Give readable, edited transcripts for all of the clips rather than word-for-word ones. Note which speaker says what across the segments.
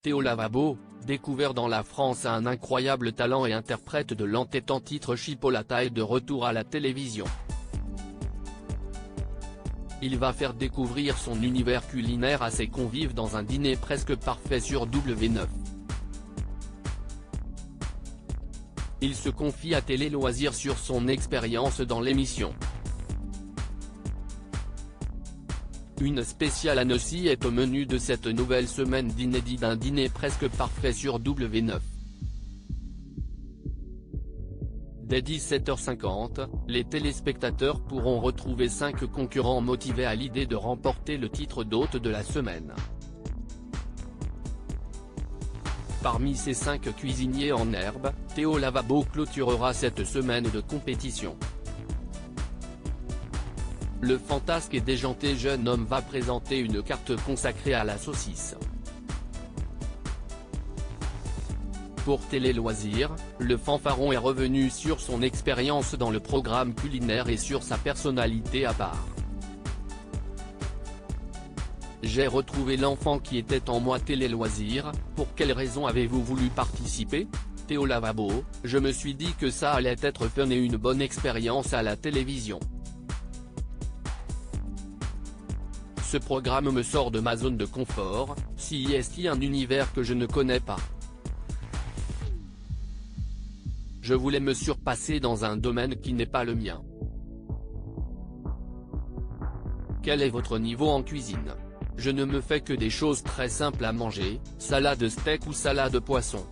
Speaker 1: Théo Lavabo, découvert dans la France un incroyable talent et interprète de l'entêtant titre Chipolata est de retour à la télévision. Il va faire découvrir son univers culinaire à ses convives dans un dîner presque parfait sur W9. Il se confie à Télé Loisirs sur son expérience dans l'émission. Une spéciale Annecy est au menu de cette nouvelle semaine d'inédit d'un dîner presque parfait sur W9. Dès 17h50, les téléspectateurs pourront retrouver 5 concurrents motivés à l'idée de remporter le titre d'hôte de la semaine. Parmi ces 5 cuisiniers en herbe, Théo Lavabo clôturera cette semaine de compétition. Le fantasque et déjanté jeune homme va présenter une carte consacrée à la saucisse. Pour Télé Loisirs, le fanfaron est revenu sur son expérience dans le programme culinaire et sur sa personnalité à part. J'ai retrouvé l'enfant qui était en moi. Télé Loisirs, pour quelle raison avez-vous voulu participer? Théo Lavabo, je me suis dit que ça allait être fun et une bonne expérience à la télévision. Ce programme me sort de ma zone de confort, si est-il un univers que je ne connais pas. Je voulais me surpasser dans un domaine qui n'est pas le mien. Quel est votre niveau en cuisine? Je ne me fais que des choses très simples à manger, salade steak ou salade poisson.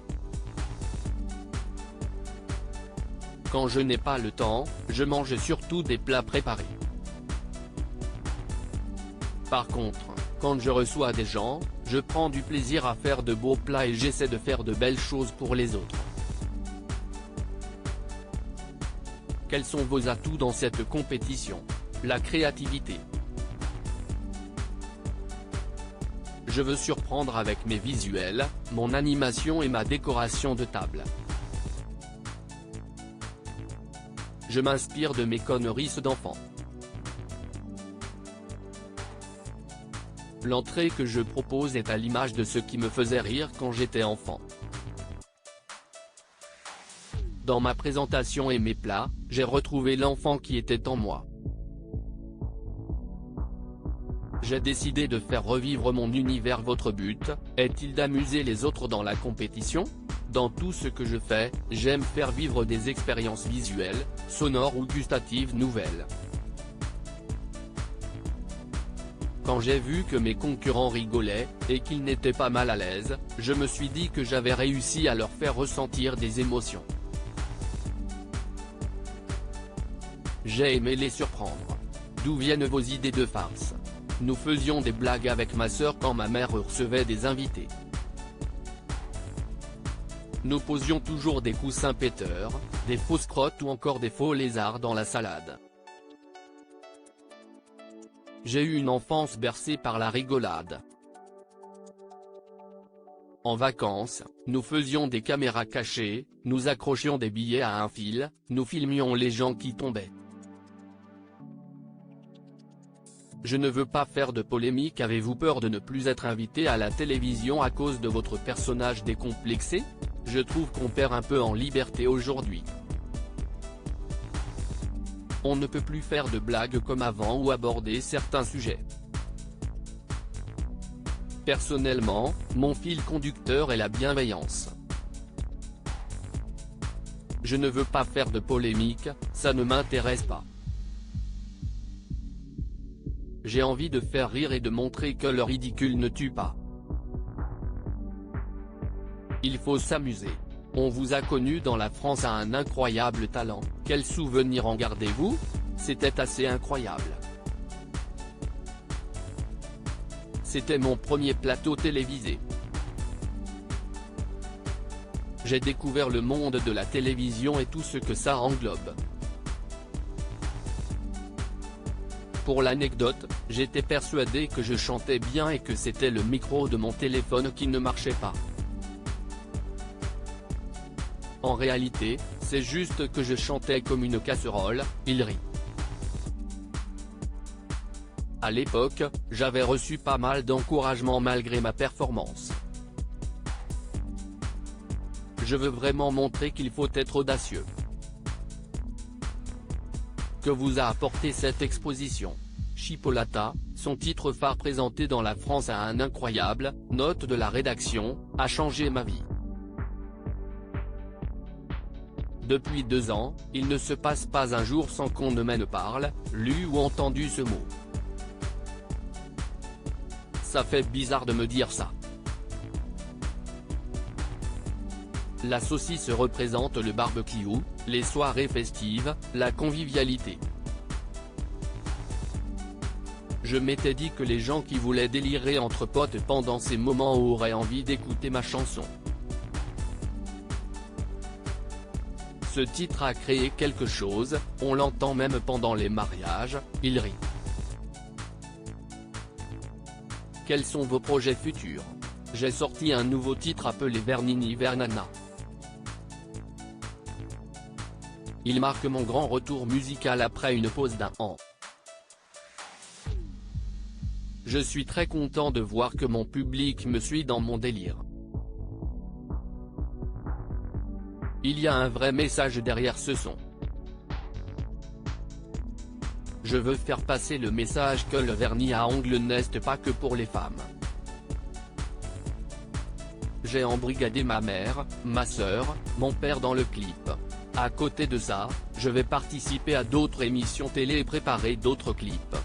Speaker 1: Quand je n'ai pas le temps, je mange surtout des plats préparés. Par contre, quand je reçois des gens, je prends du plaisir à faire de beaux plats et j'essaie de faire de belles choses pour les autres. Quels sont vos atouts dans cette compétition? La créativité. Je veux surprendre avec mes visuels, mon animation et ma décoration de table. Je m'inspire de mes conneries d'enfant. L'entrée que je propose est à l'image de ce qui me faisait rire quand j'étais enfant. Dans ma présentation et mes plats, j'ai retrouvé l'enfant qui était en moi. J'ai décidé de faire revivre mon univers. Votre but, est-il d'amuser les autres dans la compétition? Dans tout ce que je fais, j'aime faire vivre des expériences visuelles, sonores ou gustatives nouvelles. Quand j'ai vu que mes concurrents rigolaient, et qu'ils n'étaient pas mal à l'aise, je me suis dit que j'avais réussi à leur faire ressentir des émotions. J'ai aimé les surprendre. D'où viennent vos idées de farce? Nous faisions des blagues avec ma sœur quand ma mère recevait des invités. Nous posions toujours des coussins péteurs, des fausses crottes ou encore des faux lézards dans la salade. J'ai eu une enfance bercée par la rigolade. En vacances, nous faisions des caméras cachées, nous accrochions des billets à un fil, nous filmions les gens qui tombaient. Je ne veux pas faire de polémique. Avez-vous peur de ne plus être invité à la télévision à cause de votre personnage décomplexé? Je trouve qu'on perd un peu en liberté aujourd'hui. On ne peut plus faire de blagues comme avant ou aborder certains sujets. Personnellement, mon fil conducteur est la bienveillance. Je ne veux pas faire de polémique, ça ne m'intéresse pas. J'ai envie de faire rire et de montrer que le ridicule ne tue pas. Il faut s'amuser. On vous a connu dans la France à un incroyable talent. Quel souvenir en gardez-vous? C'était assez incroyable. C'était mon premier plateau télévisé. J'ai découvert le monde de la télévision et tout ce que ça englobe. Pour l'anecdote, j'étais persuadé que je chantais bien et que c'était le micro de mon téléphone qui ne marchait pas. En réalité, c'est juste que je chantais comme une casserole. Il rit. À l'époque, j'avais reçu pas mal d'encouragement malgré ma performance. Je veux vraiment montrer qu'il faut être audacieux. Que vous a apporté cette exposition ? Chipolata, son titre phare présenté dans la France a un incroyable, note de la rédaction, a changé ma vie. Depuis 2 ans, il ne se passe pas un jour sans qu'on ne m'en parle, lu ou entendu ce mot. Ça fait bizarre de me dire ça. La saucisse représente le barbecue, les soirées festives, la convivialité. Je m'étais dit que les gens qui voulaient délirer entre potes pendant ces moments auraient envie d'écouter ma chanson. Ce titre a créé quelque chose, on l'entend même pendant les mariages, il rit. Quels sont vos projets futurs ? J'ai sorti un nouveau titre appelé Vernini Vernana. Il marque mon grand retour musical après une pause d'1 an. Je suis très content de voir que mon public me suit dans mon délire. Il y a un vrai message derrière ce son. Je veux faire passer le message que le vernis à ongles n'est pas que pour les femmes. J'ai embrigadé ma mère, ma sœur, mon père dans le clip. À côté de ça, je vais participer à d'autres émissions télé et préparer d'autres clips.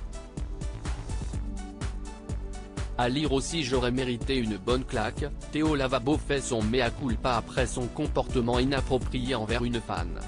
Speaker 1: À lire aussi j'aurais mérité une bonne claque, Théo Lavabo fait son mea culpa après son comportement inapproprié envers une fan.